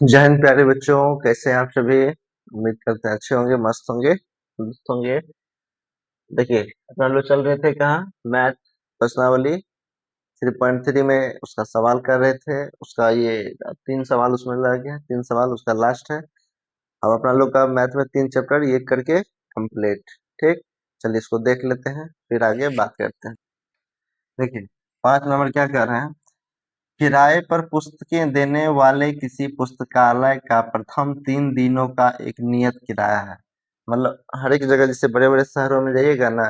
जय हिंद प्यारे बच्चों, कैसे हैं आप सभी। उम्मीद करते हैं अच्छे होंगे, मस्त होंगे, दुरुस्त होंगे। देखिए, अपना लोग चल रहे थे कहाँ, मैथ प्रश्नावली 3.3 में उसका सवाल कर रहे थे। उसका ये 3 सवाल उसमें रह गया, 3 सवाल उसका लास्ट है। अब अपना लोग का मैथ में 3 चैप्टर ये करके कंप्लीट। ठीक, चलिए इसको देख लेते हैं, फिर आगे बात करते हैं। देखिए, 5 नंबर क्या कर रहे हैं। किराए पर पुस्तकें देने वाले किसी पुस्तकालय का प्रथम 3 दिनों का एक नियत किराया है। मतलब हर एक जगह, जैसे बड़े बड़े शहरों में जाइएगा ना,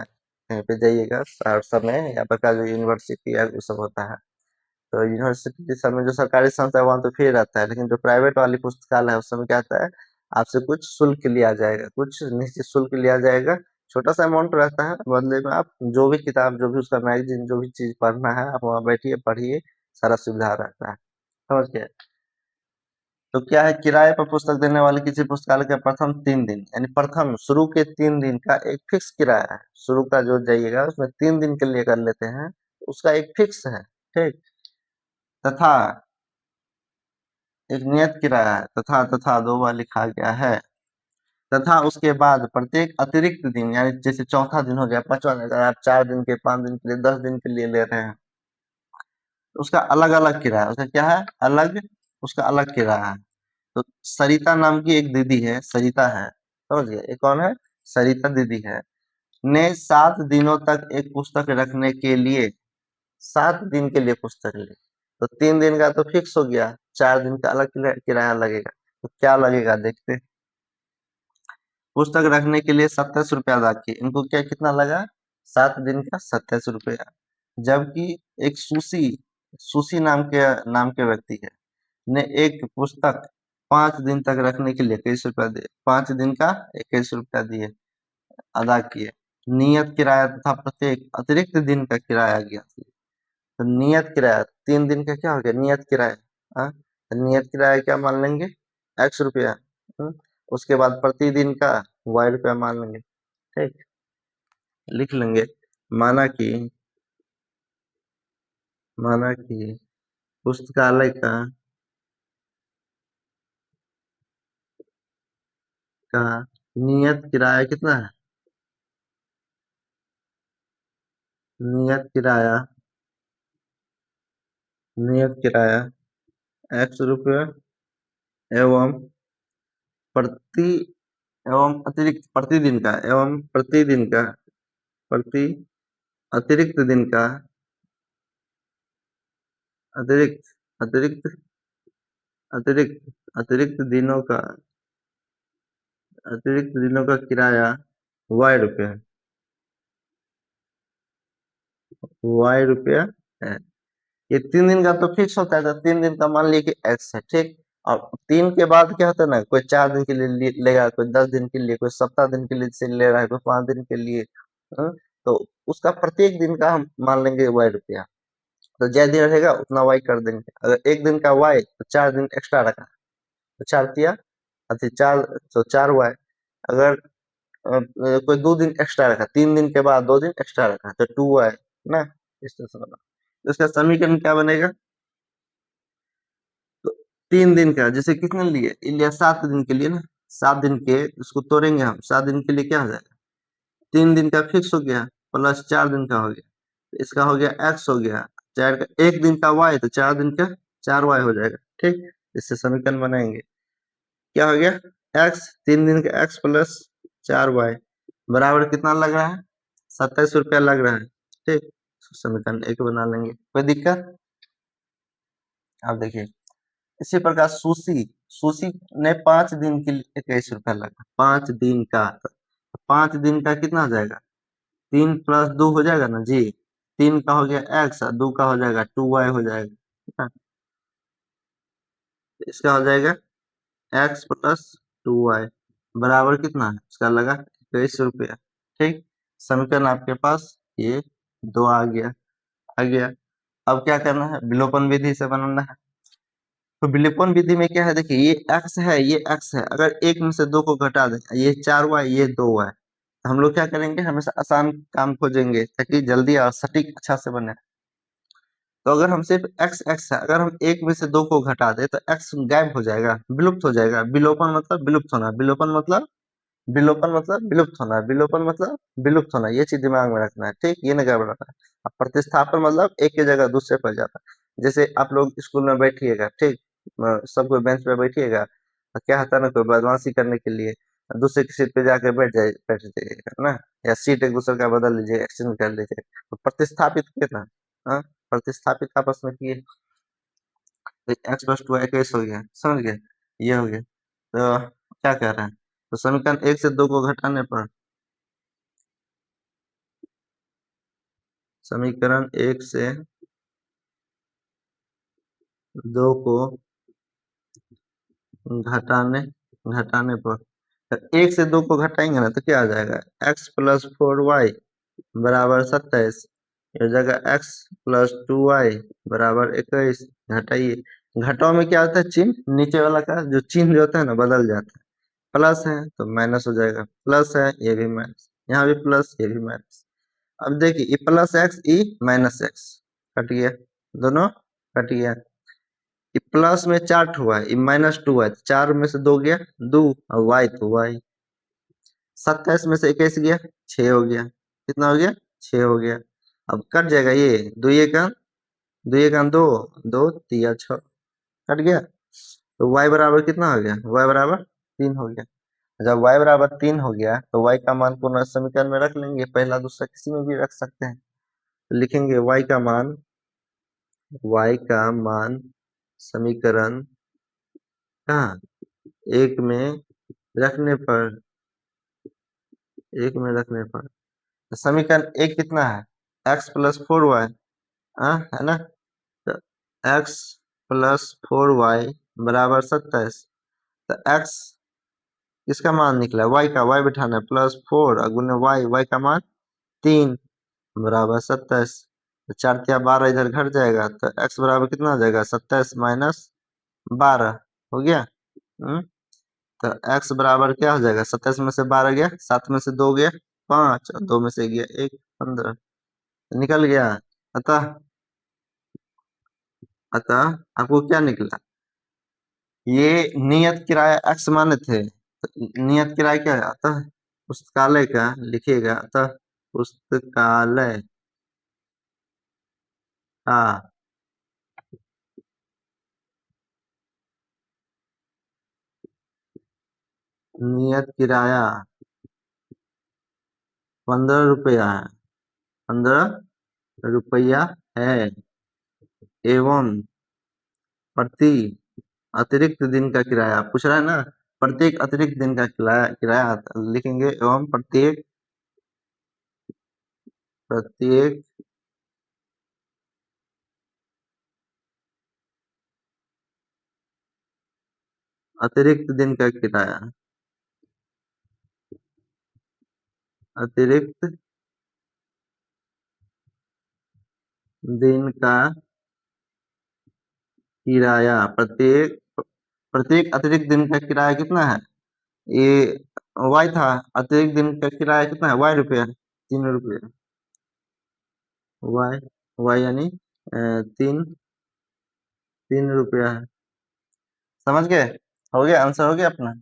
कहीं पे जाइएगा सहरसा में, यहाँ पर का जो यूनिवर्सिटी है वो सब होता है, तो यूनिवर्सिटी सब में जो सरकारी संस्था है वहाँ तो फ्री रहता है, लेकिन जो प्राइवेट वाली पुस्तकालय है उसमें क्या होता है, आपसे कुछ शुल्क लिया जाएगा, कुछ निश्चित शुल्क लिया जाएगा। छोटा सा अमाउंट रहता है, बदले में आप जो भी किताब, जो भी उसका मैगजीन, जो भी चीज पढ़ना है आप वहाँ बैठिए पढ़िए, सारा सुविधा रहता है। समझ गए। तो क्या है, किराए पर पुस्तक देने वाले किसी पुस्तकालय के प्रथम 3 दिन, यानी प्रथम शुरू के 3 दिन का एक फिक्स किराया है। शुरू का जो जाइएगा उसमें 3 दिन के लिए कर लेते हैं, उसका एक फिक्स है। ठीक, तथा एक नियत किराया है, तथा तथा 2 बार लिखा गया है। तथा उसके बाद प्रत्येक अतिरिक्त दिन, यानी जैसे चौथा दिन हो गया, 5वां दिन, अगर आप 4 दिन के, 5 दिन के लिए, 10 दिन के लिए ले रहे हैं, तो उसका अलग अलग किराया, उसका क्या है, अलग, उसका अलग किराया है। तो सरिता नाम की एक दीदी है, सरिता है, समझ गए, ये कौन है, सरिता दीदी है, ने 7 दिनों तक एक पुस्तक रखने के लिए, 7 दिन के लिए पुस्तक ली। तो 3 दिन का तो फिक्स हो गया, 4 दिन का अलग किराया लगेगा। तो क्या लगेगा देखते हैं। पुस्तक रखने के लिए 27 रुपया अदा किए, इनको क्या कितना लगा, 7 दिन का 27 रुपया। जबकि एक सुशी, सुशी नाम के व्यक्ति है, ने एक पुस्तक 5 दिन तक रखने के लिए 21 रुपया दिए, 5 दिन का 21 रुपया दिए, अदा किए। नियत किराया तथा प्रत्येक अतिरिक्त दिन का किराया गया। तो नियत किराया 3 दिन का क्या हो गया, नियत किराया। हाँ, तो नियत किराया क्या मान लेंगे, x रुपया। उसके बाद प्रतिदिन का y रुपया मान लेंगे। ठीक, लिख लेंगे, माना कि माना कि पुस्तकालय का नियत किराया कितना है, नियत किराया, नियत किराया x रुपया एवं प्रति एवं अतिरिक्त प्रतिदिन का, एवं प्रतिदिन का, प्रति अतिरिक्त दिन का, अतिरिक्त अतिरिक्त अतिरिक्त अतिरिक्त दिनों का किराया y रुपया, y रुपया है। ये 3 दिन का तो फिक्स होता है, तो 3 दिन का मान लिया कि x है। ठीक, और 3 के बाद क्या होता है ना, कोई 4 दिन के लिए लेगा, कोई 10 दिन के लिए, कोई सप्ताह दिन के लिए से ले रहा है, कोई 5 दिन के लिए। हाँ, तो उसका प्रत्येक दिन का हम मान लेंगे y रुपया। तो जय दिन रहेगा उतना y कर देंगे। अगर एक दिन का y, तो 4 दिन एक्स्ट्रा रखा, तो 4 तिया अति 4, तो 4y। अगर कोई 2 दिन एक्स्ट्रा रखा, 3 दिन के बाद 2 दिन एक्स्ट्रा रखा, तो 2y ना। इस तरह से बना, तो इसका समीकरण क्या बनेगा। तो 3 दिन का, जैसे कितने लिए, ये लिया 7 दिन के लिए ना, 7 दिन के उसको तोड़ेंगे हम, 7 दिन के लिए क्या हो जाएगा, 3 दिन का फिक्स हो गया, प्लस 4 दिन का हो गया, तो इसका हो गया x हो गया, 4 का, एक दिन का y, तो 4 दिन का 4y हो जाएगा। ठीक, इससे समीकरण बनाएंगे, क्या हो गया, x, 3 दिन का x प्लस 4y बराबर कितना लग रहा है, 27 रुपया लग रहा है। ठीक, समीकरण एक बना लेंगे, कोई दिक्कत। अब देखिए, इसी प्रकार सुशी, सुशी ने 5 दिन के लिए 21 रुपया लगा, 5 दिन का, 5 दिन का कितना हो जाएगा, 3 + 2 हो जाएगा ना जी, 3 का हो गया x और 2 का हो जाएगा 2y हो जाएगा, है ना? तो इसका हो जाएगा x प्लस 2y बराबर कितना है, इसका लगा 21 रुपया। ठीक, समीकरण आपके पास ये 2 आ गया। अब क्या करना है, विलोपन विधि से बनाना है। तो विलोपन विधि में क्या है, देखिए ये x है, ये x है, अगर एक में से 2 को घटा दें, ये 4y, ये 2y, तो हम लोग क्या करेंगे, हमेशा आसान काम खोजेंगे ताकि जल्दी और सटीक अच्छा से बने। तो अगर हम सिर्फ एक्स एक्स है, अगर हम एक में से दो को घटा दे तो एक्स गायब हो जाएगा, विलुप्त हो जाएगा। विलोपन मतलब विलुप्त होना, विलोपन मतलब विलुप्त होना, विलोपन मतलब विलुप्त होना, ये चीज दिमाग में रखना है, ठीक, ये नहीं गड़बड़ाना है। अब प्रतिस्थापन मतलब एक की जगह दूसरे पर जाता है। जैसे आप लोग स्कूल में बैठिएगा, ठीक, सब कोई बेंच पे बैठिएगा, और क्या होता है ना, कोई बदमाशी करने के लिए दूसरे की सीट पे जाके बैठ जाइएगा ना, या सीट एक दूसरे का बदल लीजिए, एक्सचेंज कर लीजिए, तो प्रतिस्थापित किए ना, हाँ, प्रतिस्थापित आपस में किए, एक्स प्लस टू एक्स हो गया, समझ गए, ये हो गया। तो क्या कह रहे हैं, तो समीकरण एक से दो को घटाने पर, समीकरण एक से दो को घटाने घटाने पर, तो एक से दो को घटाएंगे ना तो क्या आ जाएगा, एक्स प्लस फोर वाई बराबर 27, ये जगह एक्स प्लस टू वाई बराबर 21, घटाइए। घटाओ में क्या होता है, चिन्ह नीचे वाला का जो चिन्ह जो होता है ना बदल जाता है, प्लस है तो माइनस हो जाएगा, प्लस है ये भी माइनस, यहाँ भी प्लस ये भी माइनस। अब देखिए ये plus x E minus x cut गया, दोनों कट गया। ये प्लस में चार हुआ है, ये माइनस टू है, चार में से दो गया दो, और वाई तो वाई, 27 में से 21 गया, 6 हो गया, कितना हो गया, 6 हो गया। अब कट जाएगा ये, दुई एक दो, दो तिया छह, कट गया। तो y बराबर कितना हो गया, y बराबर 3 हो गया। जब y बराबर 3 हो गया तो y का मान पुनः समीकरण में रख लेंगे, पहला दूसरा किसी में भी रख सकते हैं, तो लिखेंगे y का मान समीकरण कहाँ, एक में रखने पर, एक में रखने पर, तो समीकरण एक कितना है, x प्लस फोर वाई, है ना, तो x प्लस फोर वाई बराबर 27, तो x किसका मान निकला, y का, y बिठाना है, प्लस फोर गुने y का मान 3 बराबर 27, तो चार तिया 12 इधर घट जाएगा, तो x बराबर कितना हो जाएगा, 27 माइनस 12 हो गया। तो x बराबर क्या हो जाएगा, 27 में से 12 गया, 7 में से 2 गया 5, और 2 में से गया 1, 15 निकल गया। अतः अतः आपको क्या निकला, ये नियत किराया x माने थे, तो नियत किराया क्या है, अतः पुस्तकालय का लिखिएगा, अतः पुस्तकालय का नियत किराया 15 रुपया है, 15 रुपया है, एवं प्रति अतिरिक्त दिन का किराया पूछ रहा है ना, प्रत्येक अतिरिक्त दिन का किराया किराया लिखेंगे, एवं प्रत्येक प्रत्येक अतिरिक्त दिन का किराया, अतिरिक्त दिन का किराया, प्रत्येक प्रत्येक अतिरिक्त दिन का किराया कितना है, ये वाई था, अतिरिक्त दिन का किराया कितना है, वाई रुपया, 3 रुपया, वाई वाई यानी 3 रुपया है, समझ गए, हो गया, आंसर हो गया अपना।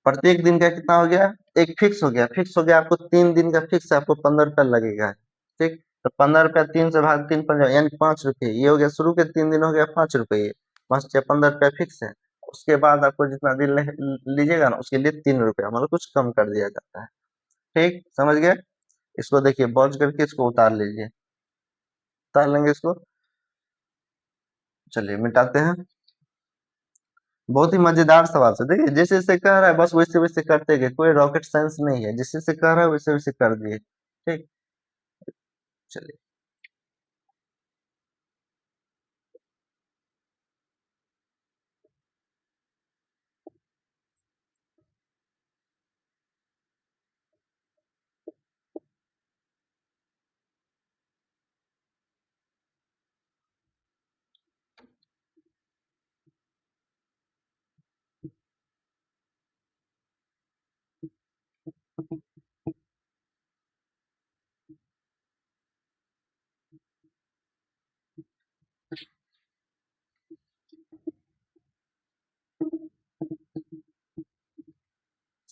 प्रत्येक दिन का कितना हो गया, एक फिक्स हो गया, फिक्स हो गया, आपको 3 दिन का फिक्स है, आपको 15 रुपया लगेगा, ठीक, तो 15 रुपया 3 से भाग 3 पंजा यानी 5 रुपये, ये हो गया शुरू के 3 दिन हो गया 5 रुपये, 5 या 15 रुपया फिक्स है। उसके बाद आपको जितना दिन लीजिएगा ना उसके लिए 3 रुपया मतलब कुछ कम कर दिया जाता है, ठीक, समझ गए। इसको देखिए बॉज करके इसको उतार लीजिए, उतार लेंगे इसको, चलिए मिटाते हैं। बहुत ही मजेदार सवाल से, देखिए जैसे जैसे कह रहा है बस वैसे वैसे करते गए, कोई रॉकेट साइंस नहीं है, जैसे जैसे कह रहा है वैसे वैसे कर दिए, ठीक, चलिए।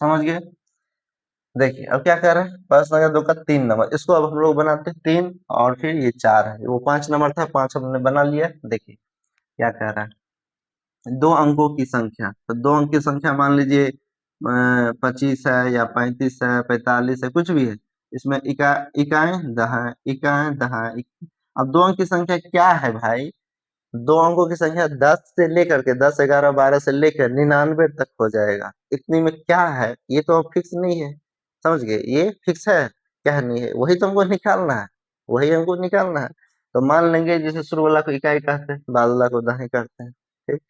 समझ गए। देखिए अब क्या कर रहे हैं, 5 का 3 नंबर, इसको अब हम लोग बनाते हैं 3 और फिर ये 4 है, वो 5 नंबर था, 5 हमने बना लिया। देखिए क्या कह रहा है, 2 अंकों की संख्या, तो 2 अंक की संख्या मान लीजिए 25 है या 35 है, 45 है, कुछ भी है, इसमें इकाएं दहाएं, इकाएं दहाएं। अब 2 अंक की संख्या क्या है भाई, 2 अंकों की संख्या 10 से लेकर के 10, 11, 12 से लेकर 99 तक हो जाएगा। इतनी में क्या है, ये तो अब फिक्स नहीं है, समझ गए, ये फिक्स है क्या नहीं है, वही तो हमको निकालना है, वही हमको निकालना है। तो मान लेंगे जैसे शुरू वाला को इकाई कहते हैं, बाद वाला को दहाई कहते हैं, ठीक।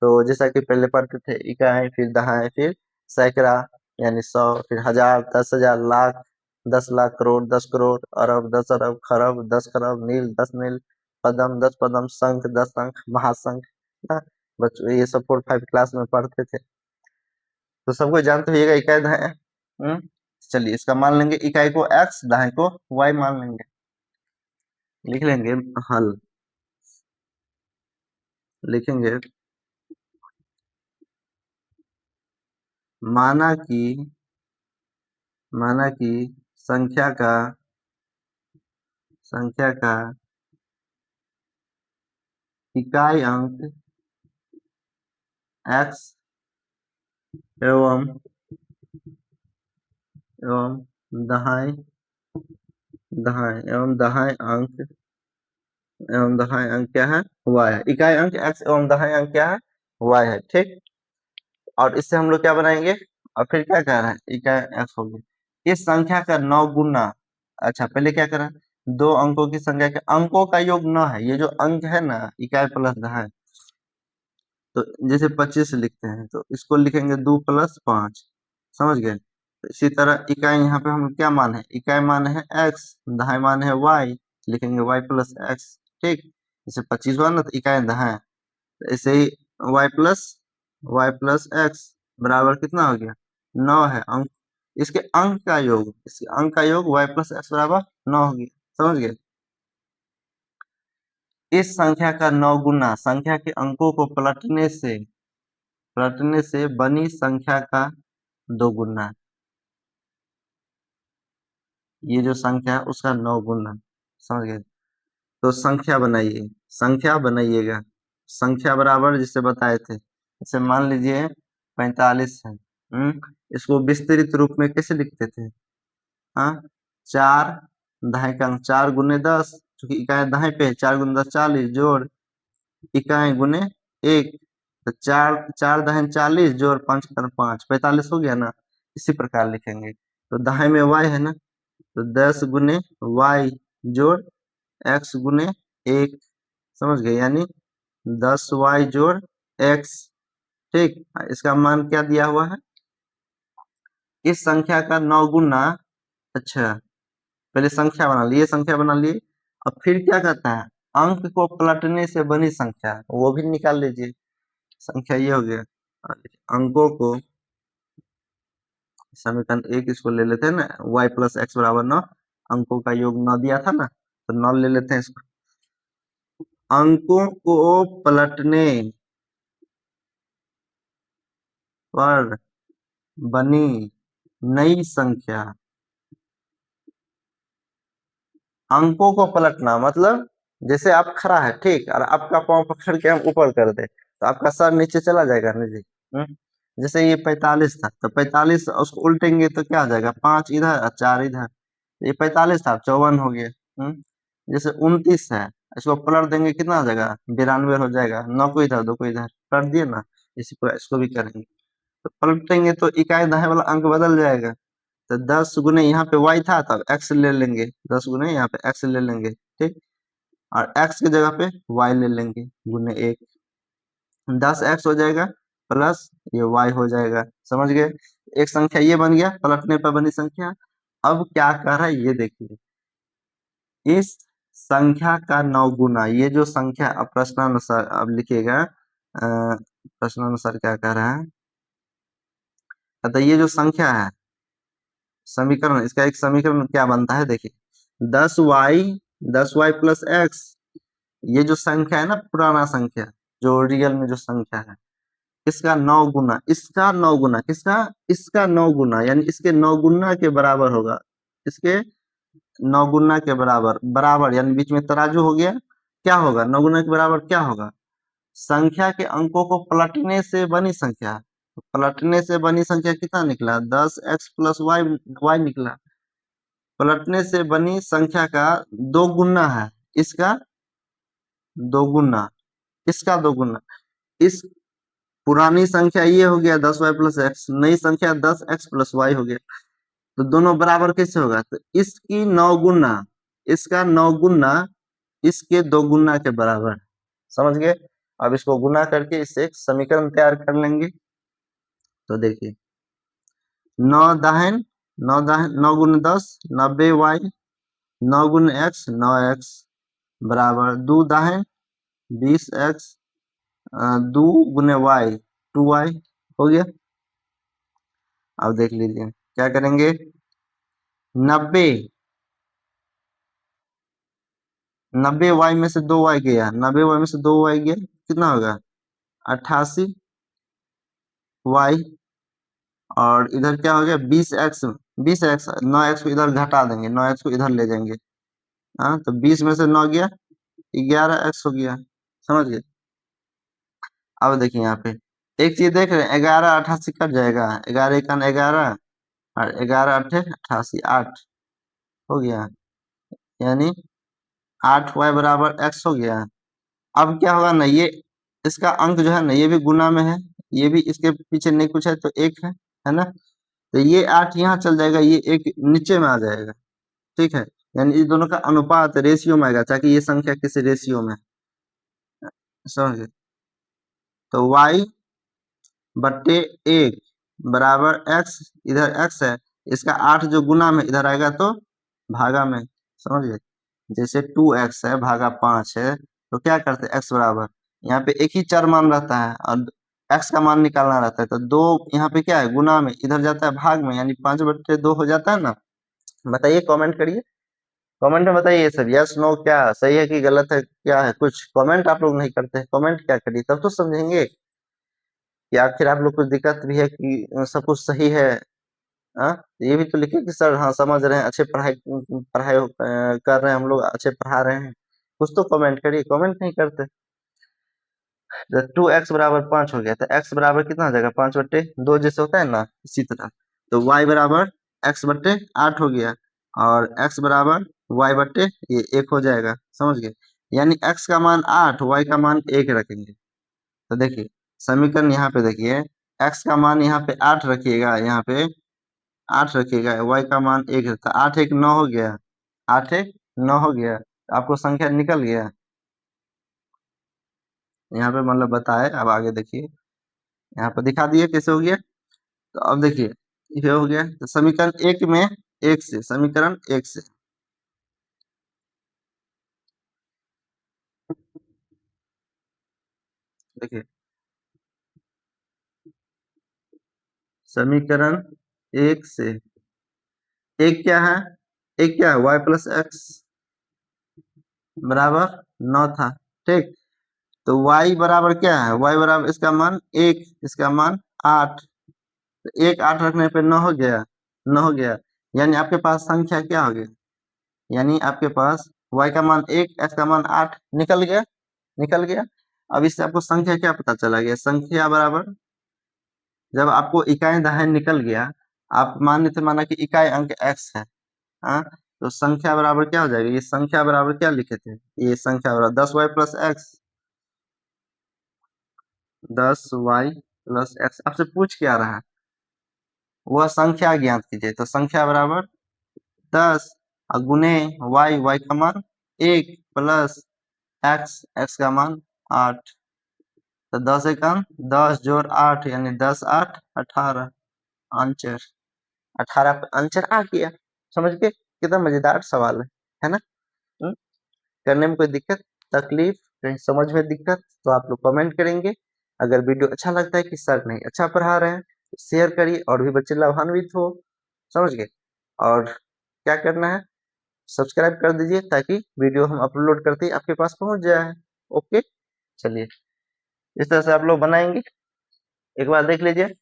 तो जैसा कि पहले पढ़ते थे, इकाई फिर दहाई फिर सैकड़ा यानी 100, फिर हजार, 10,000, लाख, 10 लाख, करोड़, 10 करोड़, अरब, 10 अरब, खरब, 10 खरब, नील, 10 नील, पदम, 10 पदम, शंख, 10 शंख, महाशंख ना। बच्चों ये सब 4, 5 क्लास में पढ़ते थे, तो सबको जानते होइएगा इकाई दहाई। चलिए इसका मान लेंगे, इकाई को x, दहाई को y मान लेंगे, लिख लेंगे हल, लिखेंगे माना कि माना कि संख्या का इकाई अंक x एवं एवं दहाई दहाई एवं दहाई अंक क्या है, y है। इकाई अंक x एवं दहाई अंक क्या है, y है, ठीक। और इससे हम लोग क्या बनाएंगे, और फिर क्या कह रहा है, इकाई x हो गया इस संख्या का 9 गुना। अच्छा पहले क्या करा, 2 अंकों की संख्या के अंकों का योग 9 है, ये जो अंक है ना, इकाई प्लस दहाई, तो जैसे 25 लिखते हैं तो इसको लिखेंगे 2 + 5, समझ गए। तो इसी तरह इकाई यहाँ पे हम क्या मान है, इकाई मान है x, दहाई मान है y, लिखेंगे y + x, ठीक। जैसे 25 हुआ ना, तो इकाई दहाई, तो ऐसे ही y प्लस बराबर कितना हो गया, 9 है अंक, इसके अंक का योग y + x बराबर 9 हो गया, समझ गए। इस संख्या का 9 गुना संख्या के अंकों को पलटने से बनी संख्या का 2 गुना, ये जो संख्या है उसका 9 गुना, समझ गए। तो संख्या बनाइएगा, संख्या बराबर जिसे बताए थे, जैसे मान लीजिए 45 है, इसको विस्तृत रूप में कैसे लिखते थे, हाँ, 4 दहाई का अंक 4 गुने 10, क्योंकि इकाई दहाई पे है, 4 गुने 10 40, जोड़ इकाई गुने 1, तो 4 4 दहाई 40, जोड़ 5 कर 5 45 हो गया ना। इसी प्रकार लिखेंगे, तो दहाई में y है ना, तो 10 गुने y जोड़ x गुने 1, समझ गए, यानी 10y जोड़ x, ठीक। इसका मान क्या दिया हुआ है, इस संख्या का 9 गुना। अच्छा पहले संख्या बना लिए, अब फिर क्या कहता है, अंक को पलटने से बनी संख्या, वो भी निकाल लीजिए। संख्या ये हो गया, अंकों को समीकरण 1 इसको ले लेते हैं ना, y + x बराबर 9, अंकों का योग 9 दिया था ना, तो 9 ले लेते हैं इसको। अंकों को पलटने पर बनी नई संख्या, अंकों को पलटना मतलब जैसे आप खड़ा है, ठीक, और आपका पाँव पकड़ के हम ऊपर कर दे, तो आपका सर नीचे चला जाएगा ना जी। जैसे ये 45 था, तो 45 उसको उल्टेंगे तो क्या आ जाएगा, 5 इधर और 4 इधर, ये 45 था 54 हो गया। जैसे 29 है, इसको पलट देंगे कितना आ जाएगा, 92 हो जाएगा, 9 को इधर 2 को इधर पलट दिए ना, इसी को इसको भी करेंगे, तो पलटेंगे तो इकाई दहाई वाला अंक बदल जाएगा। तो 10 गुने यहाँ पे y था, तब x ले लेंगे, 10 गुने यहाँ पे x ले लेंगे, ठीक, और x की जगह पे y ले लेंगे गुने 1, 10x हो जाएगा प्लस ये y हो जाएगा, समझ गए। एक संख्या ये बन गया, पलटने पर बनी संख्या। अब क्या कर रहा है ये देखिए, इस संख्या का 9 गुना, ये जो संख्या अब प्रश्नानुसार अब लिखिएगा, प्रश्नानुसार क्या कह रहा है, अतः ये जो संख्या है, समीकरण, इसका एक समीकरण क्या बनता है, देखिए 10y प्लस x, ये जो संख्या है ना, पुराना संख्या जो रियल में जो संख्या है, इसका 9 गुना, इसका 9 गुना, किसका, इसका 9 गुना, यानी इसके 9 गुना के बराबर होगा, इसके 9 गुना के बराबर, बराबर यानी बीच में तराजू हो गया, क्या होगा 9 गुना के बराबर क्या होगा, संख्या के अंकों को पलटने से बनी संख्या, तो पलटने से बनी संख्या कितना निकला, 10x प्लस वाई, वाई निकला, पलटने से बनी संख्या का 2 गुना है, इसका 2 गुना, इसका 2 गुना, इस पुरानी संख्या ये हो गया 10y प्लस एक्स, नई संख्या 10x प्लस वाई हो गया, तो दोनों बराबर कैसे होगा, तो इसकी 9 गुना, इसका 9 गुना इसके 2 गुना के बराबर, समझ गए। अब इसको गुना करके इससे एक समीकरण तैयार कर लेंगे। तो देखिए 9 दाहिन 9 गुने 10 90y, 9 गुने x 9x बराबर 2 दाहिन 20x, 2 गुने y 2y हो गया। अब देख लीजिए क्या करेंगे, 90 वाई में से 2 वाई गया, 90 वाई में से 2 वाई गया, कितना होगा 88 वाई, और इधर क्या हो गया 20x, 20x 9x को इधर घटा देंगे, 9x को इधर ले जाएंगे, हाँ तो 20 में से 9 गया 11x हो गया, समझ गए। अब देखिए यहाँ पे एक चीज देख रहे हैं, 11 88 कट जाएगा, 11 इकान 11 और 11 अठे 88, 8 हो गया, यानी 8y बराबर x हो गया। अब क्या होगा ना, ये इसका अंक जो है ना ये भी गुना में है, ये भी इसके पीछे नहीं कुछ है तो एक है ना, तो ये 8 यहाँ चल जाएगा, ये एक नीचे में आ जाएगा, ठीक है, यानी इन दोनों का अनुपात रेशियो में आएगा, ताकि ये संख्या किसी रेशियो में, समझ गए। तो y बट्टे 1 बराबर x, इधर x है, इसका 8 जो गुना में इधर आएगा तो भागा में, समझ गए। जैसे 2x है भागा 5 है, तो क्या करते हैं x बराबर, यहाँ पे एक ही चर मान रहता है और x का मान निकालना रहता है, तो 2 यहाँ पे क्या है गुना में, इधर जाता है भाग में, यानी 5/2 हो जाता है ना। बताइए, कमेंट करिए, कमेंट में बताइए सब, यस नो, क्या सही है कि गलत है, क्या है, कुछ कमेंट आप लोग नहीं करते, कमेंट क्या करिए, तब तो समझेंगे कि आखिर आप लोग को दिक्कत भी है कि सब कुछ सही है। हाँ, ये भी तो लिखे कि सर हाँ समझ रहे हैं, अच्छे पढ़ाई पढ़ाई कर रहे हैं हम लोग, अच्छे पढ़ा रहे हैं, कुछ तो कमेंट करिए, कमेंट नहीं करते। 2x बराबर 5 हो गया, तो x बराबर कितना हो जाएगा 5/2 जैसे होता है ना, इसी तरह, तो y बराबर x/8 हो गया, और x बराबर y बट्टे ये 1 हो जाएगा, समझ गए। यानी x का मान 8, y का मान 1 रखेंगे। तो देखिए समीकरण यहाँ पे देखिए, x का मान यहाँ पे 8 रखिएगा, यहाँ पे 8 रखिएगा, y का मान 1 रहता, 8 1 9 हो गया, 8 1 9 हो गया, आपको संख्या निकल गया, यहाँ पे मतलब बताए। अब आगे देखिए, यहाँ पर दिखा दिए कैसे हो गया। तो अब देखिए ये हो गया, तो समीकरण 1 में 1 से, समीकरण 1 से देखिए, समीकरण 1 से एक क्या है, एक क्या है y प्लस एक्स बराबर 9 था, ठीक। तो y बराबर क्या है, y बराबर इसका मान 1, इसका मान 8, तो 1 8 रखने पे 9 हो गया, 9 हो गया, यानी आपके पास संख्या क्या हो गई, यानी आपके पास y का मान 1, x का मान 8 निकल गया, निकल गया। अब इससे आपको संख्या क्या पता चला गया, संख्या बराबर, जब आपको इकाई दाहिने निकल गया, आप मान लेते, माना कि इकाई अंक x है, हाँ, तो संख्या बराबर क्या हो जाएगा, ये संख्या बराबर क्या लिखे थे, ये संख्या बराबर 10y plus x, 10y plus x, आपसे पूछ क्या रहा है, वह संख्या ज्ञात कीजिए, तो संख्या बराबर 10 और गुने y का मान 1 प्लस x का मान 8, तो 10 एकम 10 जोड़ 8 यानी 10 8 18, आंसर 18 पे आंसर आ गया, समझ के, कितना मजेदार सवाल है ना। हम्म, करने में कोई दिक्कत तकलीफ, कहीं समझ में दिक्कत तो आप लोग कमेंट करेंगे। अगर वीडियो अच्छा लगता है कि सर नहीं अच्छा पढ़ा रहे हैं तो शेयर करिए, और भी बच्चे लाभान्वित हो, समझ गए। और क्या करना है, सब्सक्राइब कर दीजिए, ताकि वीडियो हम अपलोड करते ही आपके पास पहुंच जाए। ओके, चलिए इस तरह से आप लोग बनाएंगे। एक बार देख लीजिए,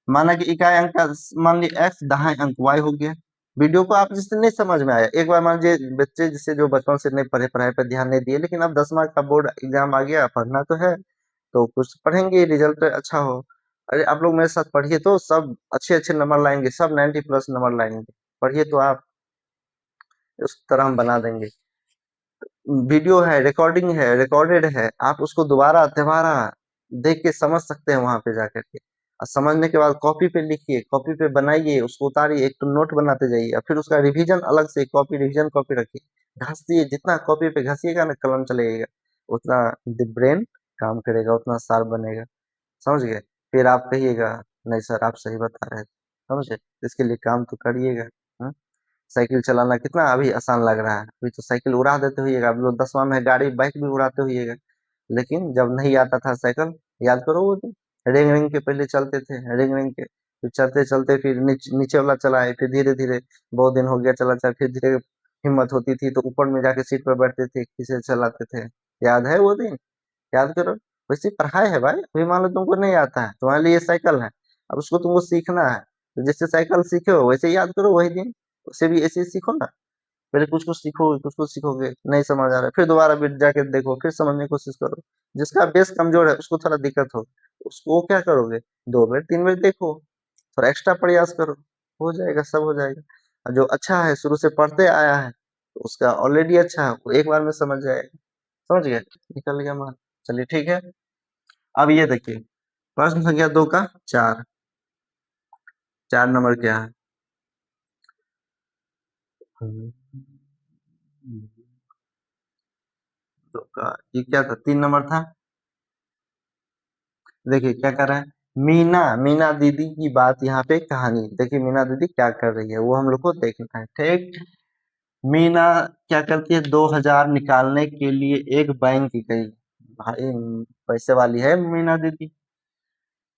माना कि इकाई अंक का मान लीजिए एक्स, दाहाई अंक वाई हो गया। वीडियो को आप जिससे नहीं समझ में आया, एक बार मान लीजिए बच्चे जिससे जो बचपन से नहीं पढ़े, पढ़ाई पर ध्यान नहीं दिए, लेकिन अब 10वां का बोर्ड एग्जाम आ गया, पढ़ना तो है, तो कुछ पढ़ेंगे, रिजल्ट अच्छा हो। अरे आप लोग मेरे साथ पढ़िए, तो सब अच्छे अच्छे नंबर लाएंगे, सब 90+ नंबर लाएंगे। पढ़िए तो आप, उस तरह हम बना देंगे। वीडियो है, रिकॉर्डिंग है, रिकॉर्डेड है, आप उसको दोबारा दोबारा देख के समझ सकते हैं वहां पे जाकर के। और समझने के बाद कॉपी पे लिखिए, कॉपी पे बनाइए, उसको उतारिए, एक तो नोट बनाते जाइए, और फिर उसका रिवीजन अलग से कॉपी, रिवीजन कॉपी रखिए, घसीए, जितना कॉपी पे घसीएगा ना, कलम चलेगा, उतना ब्रेन काम करेगा, उतना शार्प बनेगा। समझ गए? फिर आप कहिएगा नहीं सर आप सही बता रहे थे। समझे? इसके लिए काम तो करिएगा। हाँ? साइकिल चलाना कितना अभी आसान लग रहा है, अभी तो साइकिल उड़ा देते होइएगा, आप लोग 10वां में गाड़ी बाइक भी उड़ाते होइएगा, लेकिन जब नहीं आता था साइकिल, याद करो वो दिन, रेंग रेंग के पहले चलते थे, रेंग रेंग के, फिर चलते चलते फिर नीचे वाला चलाए, फिर धीरे धीरे बहुत दिन हो गया चला चला, फिर धीरे हिम्मत होती थी तो ऊपर में जाके सीट पर बैठते थे, किसे चलाते थे। याद है वो दिन? याद करो। वैसे पढ़ाई है भाई, अभी मान लो तुमको नहीं आता है, तुम्हारे लिए साइकिल है, अब उसको तुमको सीखना है, तो जैसे साइकिल सीखे हो वैसे याद करो वही दिन, उसे भी ऐसे ही सीखो ना। पहले कुछ कुछ सीखोगे, कुछ कुछ सीखोगे, नहीं समझ आ रहा है, फिर दोबारा फिर जाके देखो, फिर समझने की कोशिश करो। जिसका बेस कमजोर है उसको थोड़ा दिक्कत हो, उसको वो क्या करोगे, 2 बार 3 बार देखो, थोड़ा एक्स्ट्रा प्रयास करो, हो जाएगा, सब हो जाएगा। और जो अच्छा है, शुरू से पढ़ते आया है, तो उसका ऑलरेडी अच्छा है, वो एक बार में समझ जाएगा। समझ गए? निकल गया मान। चलिए ठीक है। अब ये देखिए, प्रश्न संख्या 2 का 4, 4 नंबर क्या है? हम्म, 2 का ये क्या था, 3 नंबर था। देखिए क्या कर रहा है, मीना, मीना दीदी की बात यहाँ पे कहानी, देखिए मीना दीदी क्या कर रही है वो हम लोग को देखना है। ठीक, मीना क्या करती है, 2000 निकालने के लिए एक बैंक गई। भाई पैसे वाली है मीना दीदी,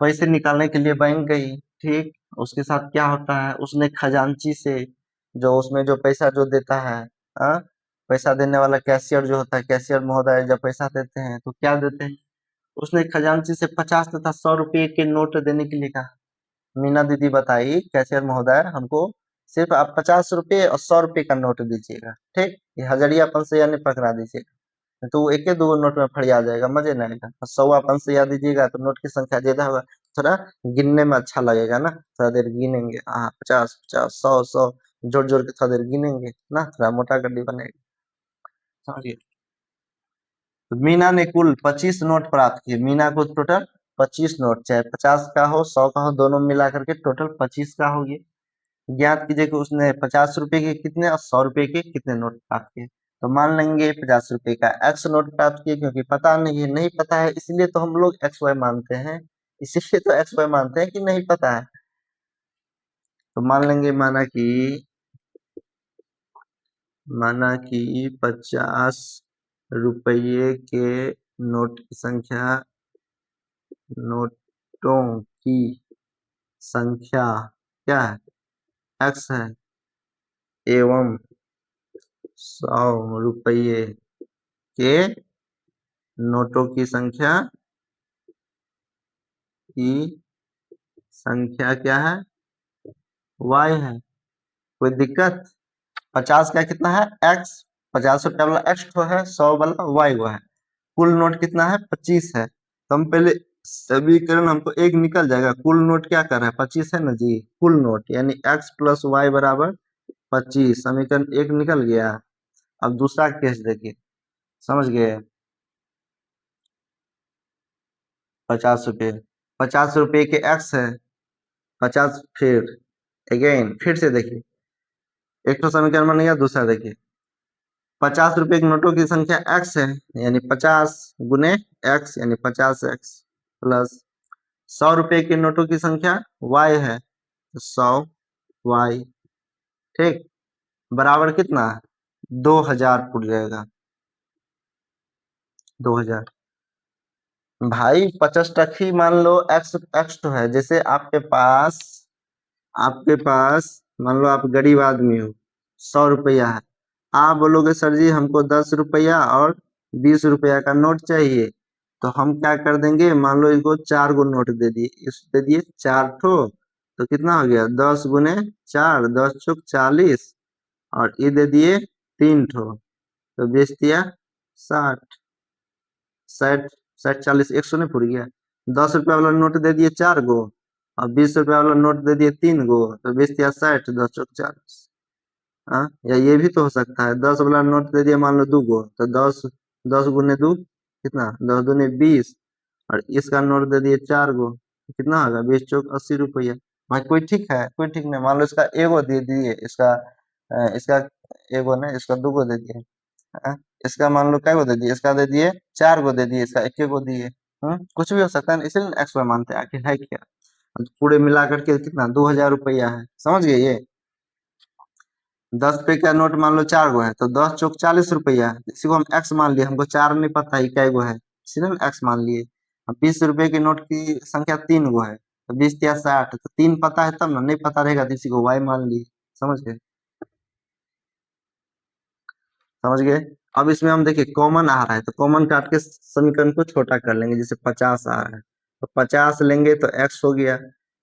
पैसे निकालने के लिए बैंक गई। ठीक, उसके साथ क्या होता है, उसने खजांची से, जो उसमें जो पैसा जो देता है, हाँ, पैसा देने वाला कैशियर जो होता है, कैशियर महोदय जब पैसा देते हैं तो क्या देते हैं, उसने खजांची से 50 तथा 100 रुपए के नोट देने के लिए कहा। मीना दीदी बताई, कैशियर महोदय हमको सिर्फ आप 50 रुपए और 100 रुपए का नोट दीजिएगा। ठीक, ये हजरियापन से यानी पकड़ा दीजिएगा, नहीं तो वो एक दो नोट में फरिया जाएगा, मजे नहीं आएगा। और 100वापन से याद दीजिएगा तो नोट की संख्या ज्यादा होगा, थोड़ा गिनने में अच्छा लगेगा ना, थोड़ा देर गिनेंगे, हाँ 50 50 100 100, जोड़ जोड़ के थोड़ा देर गिनेंगे ना, थोड़ा मोटा गड्डी बनेगा। समझिए? तो मीना ने कुल 25 नोट प्राप्त किए, मीना को टोटल 25 नोट, चाहे 50 का हो 100 का हो, दोनों मिला करके टोटल 25 का हो गया। ज्ञात कीजिए कि उसने 50 रुपए के कितने और 100 रुपए के कितने नोट प्राप्त किए। तो मान लेंगे 50 रुपए का एक्स नोट प्राप्त किए, क्योंकि पता नहीं है, नहीं पता है इसलिए तो हम लोग एक्स वाई मानते हैं, इसीलिए तो एक्स वाई मानते हैं कि नहीं पता है। तो मान लेंगे, माना कि 50 रुपये के नोट की संख्या, नोटों की संख्या क्या है, एक्स है, एवं 100 रुपये के नोटों की संख्या क्या है, वाई है। कोई दिक्कत? 50 का कितना है, एक्स, 50 रुपया वाला एक्स तो है, 100 वाला वाई वो है, कुल नोट कितना है, 25 है। तो हम पहले समीकरण हमको एक निकल जाएगा, कुल नोट क्या कर रहा है, 25 है ना जी, कुल नोट यानी एक्स प्लस वाई बराबर 25, समीकरण एक निकल गया। अब दूसरा केस देखिए, समझ गए, 50 रुपये, 50 रुपये के एक्स है, 50, फिर अगेन फिर से देखिए, एक तो समीकरण बन गया, दूसरा देखिए, 50 रुपए के नोटों की संख्या एक्स है, यानी 50 गुने एक्स यानी 50x, प्लस 100 रुपए के नोटों की संख्या वाई है, तो 100y। ठीक, बराबर कितना, 2000 फुट जाएगा, 2000। भाई 50 टक ही मान लो, एक्स एक्स तो है, जैसे आपके पास मान लो आप गरीब आदमी हो, 100 रुपया है, आप बोलोगे सर जी हमको 10 रुपया और 20 रुपया का नोट चाहिए, तो हम क्या कर देंगे, मान लो इसको 4 गो नोट दे दिए, इस दे दिए 4 ठो, तो कितना हो गया 10 गुने 4, 10 चौक 40, और ये दे दिए 3 ठो, तो बेच दिया 60, 60 60 40 100 नहीं फुट गया। 10 रुपया वाला नोट दे दिए 4 गो, और 20 रुपया वाला नोट दे दिए 3 गो, तो बेच दिया 60, 10 चौक 40। हाँ, या ये भी तो हो सकता है, 10 वाला नोट दे दिया मान लो 2 गो, तो 10 10 गुने 2 कितना, 10 दूने 20, और इसका नोट दे दिए 4 गो, तो कितना होगा 20 चौक 80 रुपया। भाई कोई ठीक है, कोई ठीक नहीं, मान लो इसका एगो दे दिए, इसका एगो ने इसका 2 गो दे दिए, हाँ? इसका मान लो क्या गो दे दिए, इसका दे दिए 4 गो दे दिए, इसका एक गो दिए। कुछ भी हो सकता है, इसलिए एक्स वाई मानते हैं, आखिर है क्या। तो पूरे मिला करके कितना 2000 रुपया है, समझ गए ये। 10 रुपए का नोट मान लो 4 गो है, तो 10 चौक 40 रुपया, इसी को हम एक्स मान लिए, हमको 4 नहीं पता है क्या गो है, इसलिए हम एक्स मान लिए। अब 20 रुपए के नोट की संख्या 3 गो है, तो 20 या 60, तो 3 पता है तब ना, नहीं पता रहेगा तो इसी को वाई मान लिए। समझ गए, समझ गए। अब इसमें हम देखिए कॉमन आ रहा है, तो कॉमन काट के समीकरण को छोटा कर लेंगे, जैसे 50 आ रहा है, तो 50 लेंगे तो एक्स हो गया,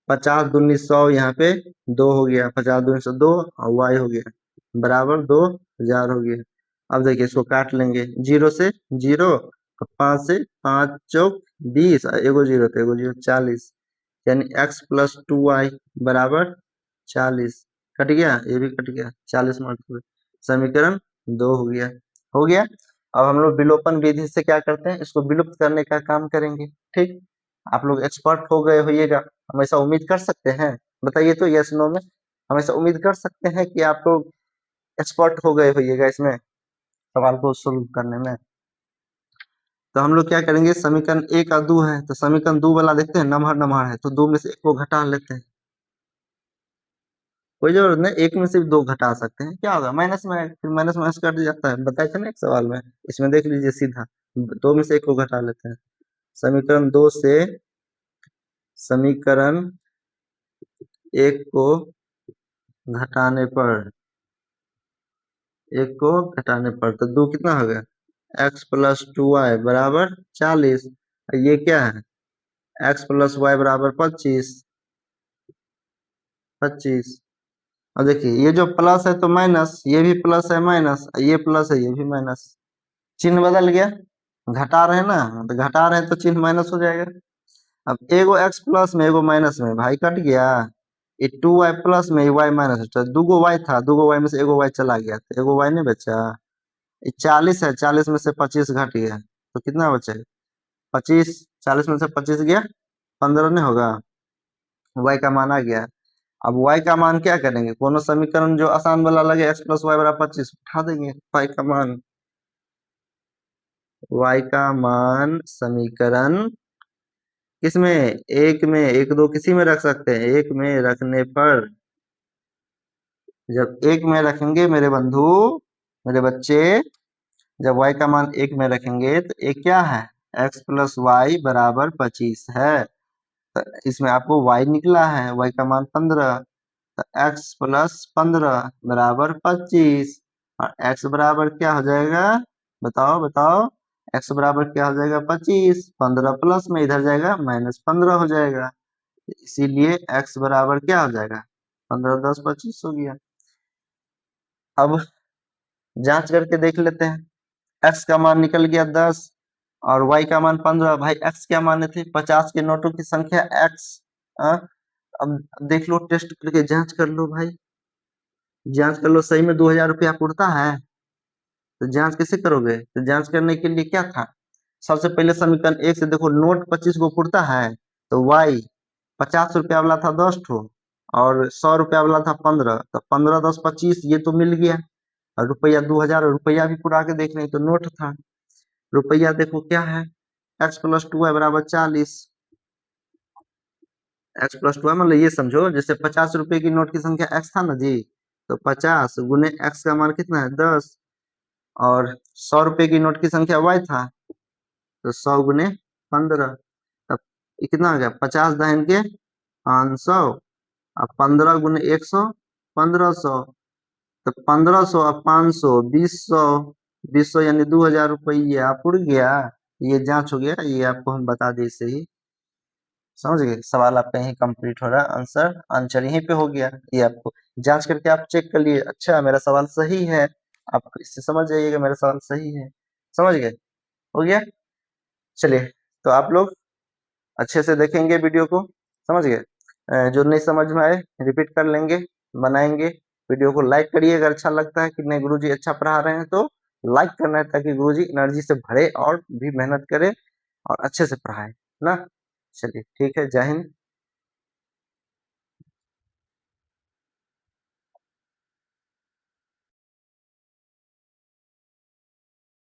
50 दूनी 100, यहाँ पे 2 हो गया, 50 दूनी 100 2, और वाई हो गया बराबर 2000 हो गया। अब देखिए इसको काट लेंगे, 0 से 0, 5 से 5 चौक 20, और एगो 0 तो एगो 0 40, यानी x प्लस 2y बराबर 40। कट गया, ये भी कट गया, 40 मार्क। समीकरण 2 हो गया, हो गया। अब हम लोग विलोपन विधि से क्या करते हैं, इसको विलुप्त करने का काम करेंगे। ठीक, आप लोग एक्सपर्ट हो गए होइएगा, हम ऐसा उम्मीद कर सकते हैं, बताइए तो यस नो में, हम ऐसा उम्मीद कर सकते हैं कि आप लोग एक्सपर्ट हो गए होइएगा इसमें, सवाल को सोल्व करने में। तो हम लोग क्या करेंगे, समीकरण 1 और 2 है, तो समीकरण 2 वाला देखते हैं, नमहर नमहर है, तो 2 में से 1 को घटा लेते हैं, कोई जरूरत नहीं, 1 में से भी 2 घटा सकते हैं, क्या होगा माइनस में, फिर माइनस माइनस कट जाता है, बताए थे ना एक सवाल में। इसमें देख लीजिए सीधा, 2 में से 1 को घटा लेते हैं, समीकरण 2 से समीकरण 1 को घटाने पर, 1 को घटाने पर तो 2 कितना हो गया, x प्लस 2y बराबर 40, ये क्या है, x प्लस वाई बराबर 25, 25। अब देखिए ये जो प्लस है तो माइनस, ये भी प्लस है माइनस, ये प्लस है ये भी माइनस, चिन्ह बदल गया, घटा रहे हैं ना, तो घटा रहे हैं तो चिन्ह माइनस हो जाएगा। अब एगो x प्लस में एगो माइनस में, भाई कट गया, ये 2y प्लस में वाई माइनस, तो 2 वाई था, 2 वाई में से एगो वाई चला गया, तो एगो वाई नहीं बचा। ये 40 है, 40 में से 25 घट गया, तो कितना बचा, 25, 40 में से 25 गया 15 नहीं होगा, वाई का मान आ गया। अब y का मान क्या करेंगे, कोनो समीकरण जो आसान वाला लगे, x प्लस वाई बराबर 25 उठा देंगे, y का मान समीकरण किसमें, एक में, एक दो किसी में रख सकते हैं, एक में रखने पर, जब एक में रखेंगे मेरे बंधु, मेरे बच्चे, जब y का मान एक में रखेंगे तो एक क्या है, x प्लस वाई बराबर 25 है, तो इसमें आपको y निकला है, y का मान 15, तो x प्लस 15 बराबर 25, और x बराबर क्या हो जाएगा, बताओ बताओ, x बराबर क्या हो जाएगा 25, 15 प्लस में इधर जाएगा -15 हो जाएगा, इसीलिए x बराबर क्या हो जाएगा 15 10 25 हो गया। अब जांच करके देख लेते हैं, x का मान निकल गया 10 और y का मान 15, भाई x क्या माने थे, 50 के नोटों की संख्या x। अब देख लो, टेस्ट करके जांच कर लो भाई, जांच कर लो सही में 2000 रुपया उड़ता है, तो जांच कैसे करोगे, तो जांच करने के लिए क्या था, सबसे पहले समीकरण 1 से देखो, नोट 25 को फुटता है, तो y 50 रुपया वाला था 10 ठो, और 100 रुपया वाला था 15, तो 15 10 25 ये तो मिल गया, और रुपया 2000, रुपया भी पुरा के देख रहे तो नोट था, रुपया देखो क्या है, x प्लस 2y बराबर 40, x प्लस 2y मतलब ये समझो, जैसे 50 रुपए की नोट की संख्या x था ना जी, तो 50 गुने x का मान कितना है 10, और 100 रुपए की नोट की संख्या y था, तो 100 गुने 15, तब ये कितना हो गया, 50 दहन के 500, अब 15 गुने 100 1500, तो 1500 और 500 2000, 2000 यानी 2000 रुपया उड़ गया। ये जांच हो गया, ये आपको हम बता दिए सही। समझ गए, सवाल आपका यही कंप्लीट हो रहा है, आंसर आंसर यहीं पे हो गया। ये आपको जांच करके आप चेक कर लिए, अच्छा मेरा सवाल सही है, आप इससे समझ जाइएगा मेरा सवाल सही है। समझ गए, हो गया। चलिए, तो आप लोग अच्छे से देखेंगे वीडियो को, समझ गए। जो नहीं समझ में आए रिपीट कर लेंगे, बनाएंगे। वीडियो को लाइक करिए अगर अच्छा लगता है कि नहीं गुरुजी अच्छा पढ़ा रहे हैं तो लाइक करना है, ताकि गुरुजी एनर्जी से भरे और भी मेहनत करे और अच्छे से पढ़ाए ना। चलिए ठीक है, जय हिंद।